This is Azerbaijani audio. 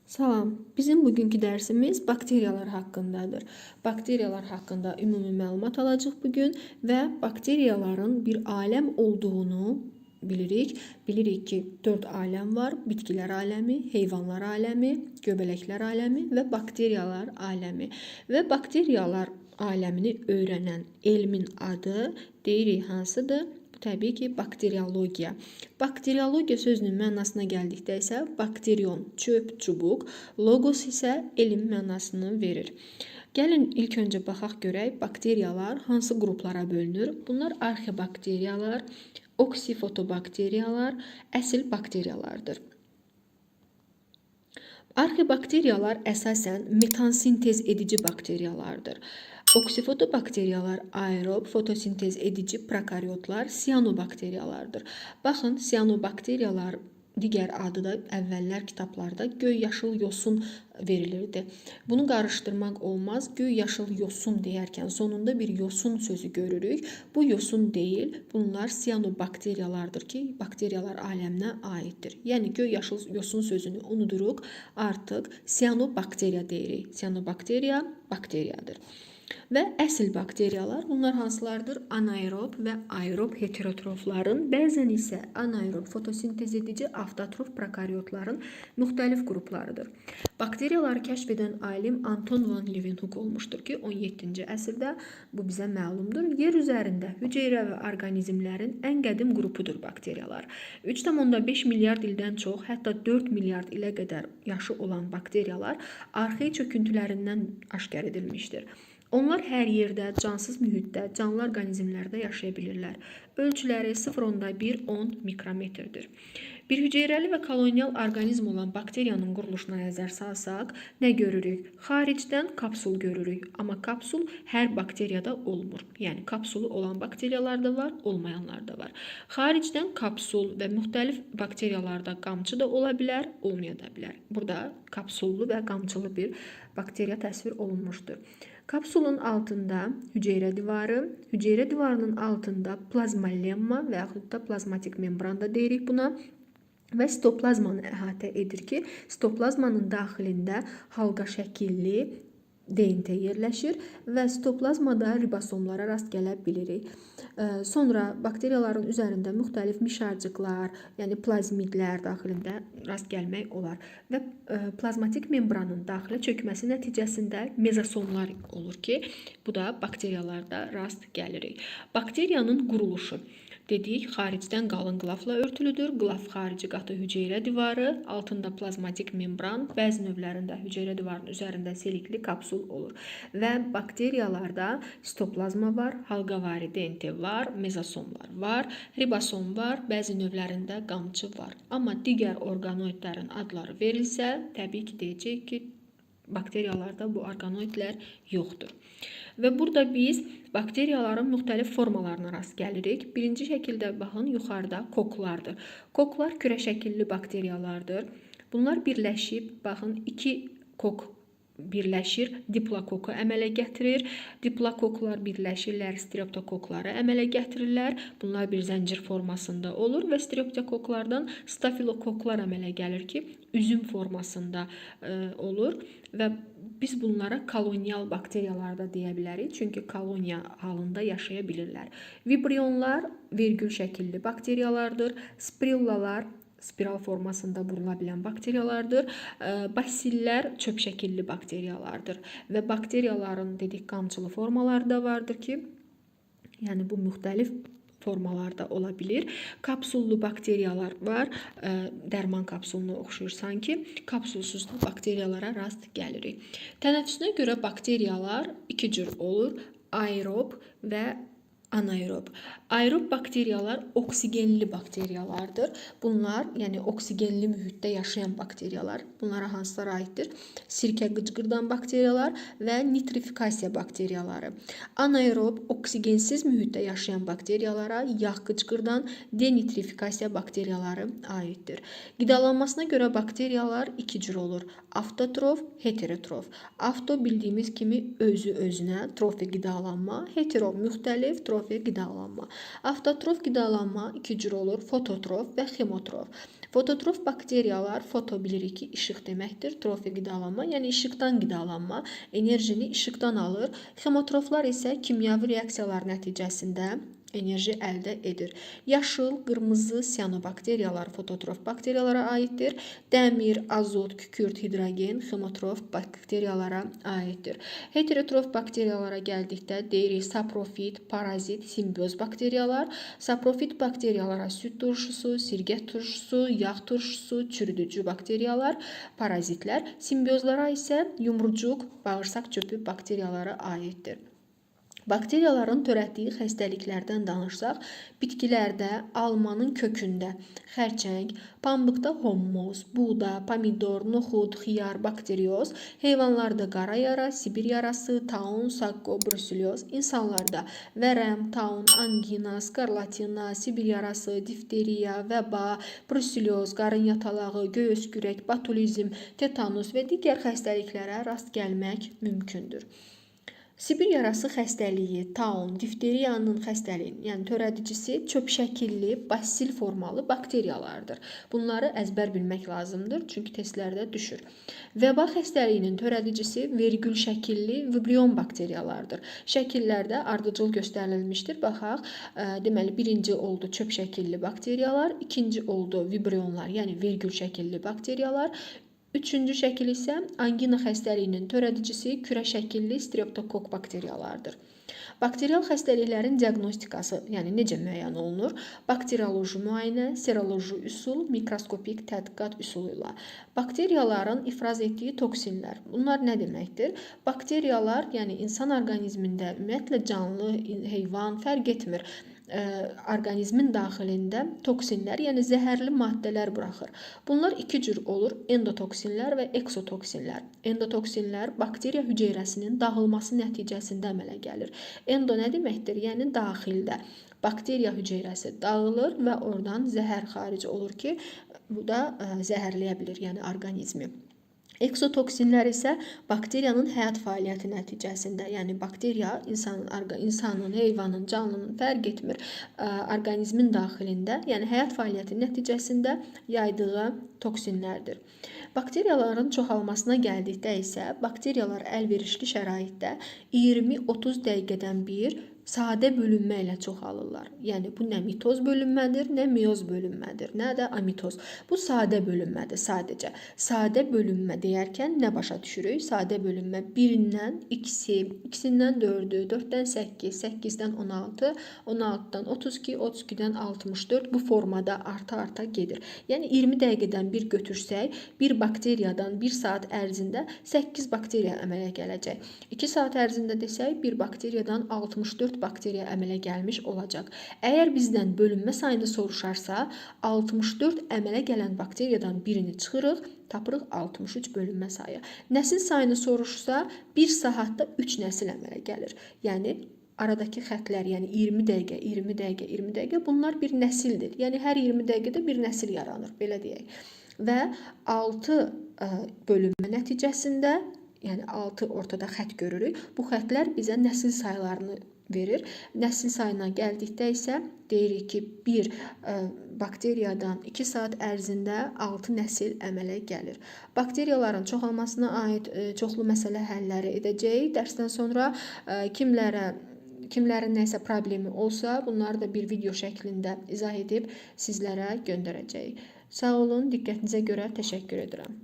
Salam, bizim bugünkü dərsimiz bakteriyalar haqqındadır. Bakteriyalar haqqında ümumi məlumat alacağıq bugün və bakteriyaların bir aləm olduğunu bilirik. Bilirik ki, 4 aləm var: bitkilər aləmi, heyvanlar aləmi, göbələklər aləmi və bakteriyalar aləmi. Və bakteriyalar aləmini öyrənən elmin adı deyirik hansıdır? Təbii ki, bakteriologiya. Bakteriologiya sözünün mənasına gəldikdə isə bakterion, çöp, çubuq, logos isə elm mənasını verir. Gəlin ilk öncə baxaq görək bakteriyalar hansı qruplara bölünür. Bunlar arxibakteriyalar, oksifotobakteriyalar, əsl bakteriyalardır. Arxibakteriyalar əsasən metansintez edici bakteriyalardır. Oksifotobakteriyalar aerob, fotosintez edici prokaryotlar, siyanobakteriyalardır. Baxın, siyanobakteriyalar digər adı da əvvəllər kitablarda göy yaşıl yosun verilirdi. Bunu qarışdırmaq olmaz. Göy yaşıl yosun deyərkən sonunda bir yosun sözü görürük. Bu yosun deyil, bunlar siyanobakteriyalardır ki, bakteriyalar aləminə aiddir. Yəni göy yaşıl yosun sözünü unuduruq, artıq siyanobakteriya deyirik. Siyanobakteriya bakteriyadır. Və əsl bakteriyalar bunlar hansılardır? Anaerob və aerob heterotrofların, bəzən isə anaerob fotosintez edici avtotrof prokaryotların müxtəlif qruplarıdır. Bakteriyaları kəşf edən alim Anton van Leeuwenhoek olmuşdur ki, 17-ci əsrdə bu bizə məlumdur. Yer üzərində hüceyrə və orqanizmlərin ən qədim qrupudur bakteriyalar. 3,5 milyard ildən çox, hətta 4 milyard ilə qədər yaşı olan bakteriyalar arxeik çöküntülərindən aşkar edilmişdir. Onlar hər yerdə, cansız mühitdə, canlı orqanizmlərdə yaşaya bilirlər. Ölçüləri 0,1-10 mikrometrdir. Bir hüceyrəli və kolonial orqanizm olan bakteriyanın quruluşuna nəzər salsaq, nə görürük? Xaricdən kapsul görürük, amma kapsul hər bakteriyada olmur. Yəni, kapsulu olan bakteriyalar da var, olmayanlar da var. Xaricdən kapsul və müxtəlif bakteriyalarda qamçı da ola bilər, olmaya da bilər. Burada kapsullu və qamçılı bir bakteriya təsvir olunmuşdur. Kapsulun altında hüceyrə divarı, hüceyrə divarının altında plazmalemma və yaxud da plazmatik membran da deyirik buna və sitoplazmanı əhatə edir ki, sitoplazmanın daxilində halqa şəkilli DNT yerləşir və sitoplazmada ribosomlara rast gələ bilirik. Sonra bakteriyaların üzərində müxtəlif mişarcıqlar, yəni plazmidlər daxilində rast gəlmək olar və plazmatik membranın daxilə çökməsi nəticəsində mezosomlar olur ki, bu da bakteriyalarda rast gəlirik. Bakteriyanın quruluşu dedik, xaricdən qalın qlafla örtülüdür. Qlaf xarici qatı hüceyrə divarı, altında plazmatik membran, bəzi növlərində hüceyrə divarının üzərində selikli kapsul olur. Və bakteriyalarda sitoplazma var, halqavari DNT var, mezosomlar var, ribosom var, bəzi növlərində qamçı var. Amma digər orqanoidlərin adları verilsə, təbii ki, deyəcək ki, bakteriyalarda bu orqanoidlər yoxdur. Və burada biz bakteriyaların müxtəlif formalarına rast gəlirik. Birinci şəkildə baxın, yuxarıda koklardır. Koklar kürə şəkilli bakteriyalardır. Bunlar birləşib, baxın, 2 kok birləşir, diplokoku əmələ gətirir. Diplokoklar birləşirlər, streptokokları əmələ gətirirlər. Bunlar bir zəncir formasında olur və streptokoklardan stafilokoklar əmələ gəlir ki, üzüm formasında olur və biz bunlara kolonial bakteriyalar da deyə bilərik, çünki koloniya halında yaşaya bilirlər. Vibrionlar vergül şəkilli bakteriyalardır, spirillalar spiral formasında burula bilən bakteriyalardır. Basillər çöp şəkilli bakteriyalardır və bakteriyaların dedik qamçılı formaları da vardır ki, yəni bu müxtəlif formalarda ola bilir. Kapsullu bakteriyalar var, dərman kapsuluna oxşuyur sanki. Kapsulsuz da bakteriyalara rast gəlirik. Tənəffüsünə görə bakteriyalar 2 cür olur: aerob və anaerob. Aerob bakteriyalar oksigenli bakteriyalardır. Bunlar, yəni oksigenli mühitdə yaşayan bakteriyalar. Bunlara hansılara aiddir? Sirkə qıcqırdan bakteriyalar və nitrifikasiya bakteriyaları. Anaerob oksigensiz mühitdə yaşayan bakteriyalara yağ qıcqırdan denitrifikasiya bakteriyaları aiddir. Qidalanmasına görə bakteriyalar 2 cür olur: avtotrof, heterotrof. Avto bildiyimiz kimi özü özünə, trofi qidalanma, hetero müxtəlif, trofi Avtotrofi qidalanma. Avtotrof qidalanma iki cür olur: fototrof və xemotrof. Fototrof bakteriyalar, foto bilirik ki, işıq deməkdir. Trofi qidalanma, yəni işıqdan qidalanma, enerjini işıqdan alır. Xemotroflar isə kimyəvi reaksiyalar nəticəsində enerji əldə edir. Yaşıl, qırmızı siyanobakteriyalar fototrof bakteriyalara aiddir. Dəmir, azot, kükürt, hidrogen xemotrof bakteriyalara aiddir. Heterotrof bakteriyalara gəldikdə deyirik saprofit, parazit, simbioz bakteriyalar. Saprofit bakteriyalara süd turşusu, sirkə turşusu, yağ turşusu, çürüdücü bakteriyalar, parazitlər. Simbiozlara isə yumrucuq, bağırsaq çöpü bakteriyalara aiddir. Bakteriyaların törətdiyi xəstəliklərdən danışsaq, bitkilərdə, almanın kökündə xərçəng, pambıqda hommoz, buğda, pomidor, noxud, xiyar, bakterioz, heyvanlarda qara yara, sibir yarası, taun, sakko, bruselyoz, insanlarda vərəm, taun, angina, skarlatina, sibir yarası, difteriya, vəba, bruselyoz, qarın yatalağı, göy öskürək, botulizm, tetanus və digər xəstəliklərə rast gəlmək mümkündür. Sibir yarası xəstəliyi, taun, difteriyanın xəstəliyi, yəni törədicisi çöp şəkilli, basil formalı bakteriyalardır. Bunları əzbər bilmək lazımdır, çünki testlərdə düşür. Vəba xəstəliyinin törədicisi vergül şəkilli vibrion bakteriyalardır. Şəkillərdə ardıcıl göstərilmişdir. Baxaq, deməli birinci oldu çöp şəkilli bakteriyalar, ikinci oldu vibrionlar, yəni vergül şəkilli bakteriyalar. Üçüncü şəkil isə angina xəstəliyinin törədicisi kürə şəkilli streptokok bakteriyalardır. Bakterial xəstəliklərin diaqnostikası, yəni necə müəyyən olunur? Bakterioloji müayinə, seroloji üsul, mikroskopik tədqiqat üsulu ilə. Bakteriyaların ifraz etdiyi toksinlər. Bunlar nə deməkdir? Bakteriyalar, yəni insan orqanizmində ümumiyyətlə canlı, heyvan fərq etmir. Orqanizmin daxilində toksinlər, yəni zəhərli maddələr buraxır. Bunlar iki cür olur: endotoksinlər və eksotoksinlər. Endotoksinlər bakteriya hüceyrəsinin dağılması nəticəsində əmələ gəlir. Endo nə deməkdir? Yəni daxildə bakteriya hüceyrəsi dağılır və oradan zəhər xaric olur ki, bu da zəhərləyə bilir, yəni orqanizmi. Eksotoksinlər isə bakteriyanın həyat fəaliyyəti nəticəsində, yəni bakteriya insanın, heyvanın, canlının fərq etmir, orqanizmin daxilində, yəni həyat fəaliyyəti nəticəsində yaydığı toksinlərdir. Bakteriyaların çoxalmasına gəldikdə isə bakteriyalar əlverişli şəraitdə 20-30 dəqiqədən bir sadə bölünmə ilə çoxalırlar. Yəni bu nə mitoz bölünmədir, nə meyoz bölünmədir, nə də amitoz. Bu sadə bölünmədir sadəcə. Sadə bölünmə deyərkən nə başa düşürük? Sadə bölünmə 1-dən 2-si, 2-sindən 4-ü, 4-dən 8, 8-dən 16, 16-dan 32, 32-dən 64 bu formada arta-arta gedir. Yəni 20 dəqiqədən bir götürsək, bir bakteriyadan 1 saat ərzində 8 bakteriya əmələ gələcək. 2 saat ərzində desək, bir bakteriyadan 64 bakteriya əmələ gəlmiş olacaq. Əgər bizdən bölünmə sayını soruşarsa, 64 əmələ gələn bakteriyadan birini çıxırıq, tapırıq 63 bölünmə sayı. Nəsil sayını soruşsa, 1 saatda 3 nəsil əmələ gəlir. Yəni aradakı xətlər, yəni 20 dəqiqə, 20 dəqiqə, 20 dəqiqə bunlar bir nəsildir. Yəni hər 20 dəqiqədə bir nəsil yaranır, belə deyək. Və 6 bölünmə nəticəsində, yəni 6 ortada xət görürük. Bu xətlər bizə nəsil saylarını verir. Nəsil sayına gəldikdə isə deyirik ki, bir bakteriyadan 2 saat ərzində 6 nəsil əmələ gəlir. Bakteriyaların çoxalmasına aid çoxlu məsələ həlləri edəcəyik. Dərsdən sonra kimlərin nəsə problemi olsa, bunları da bir video şəklində izah edib sizlərə göndərəcəyik. Sağ olun, diqqətinizə görə təşəkkür edirəm.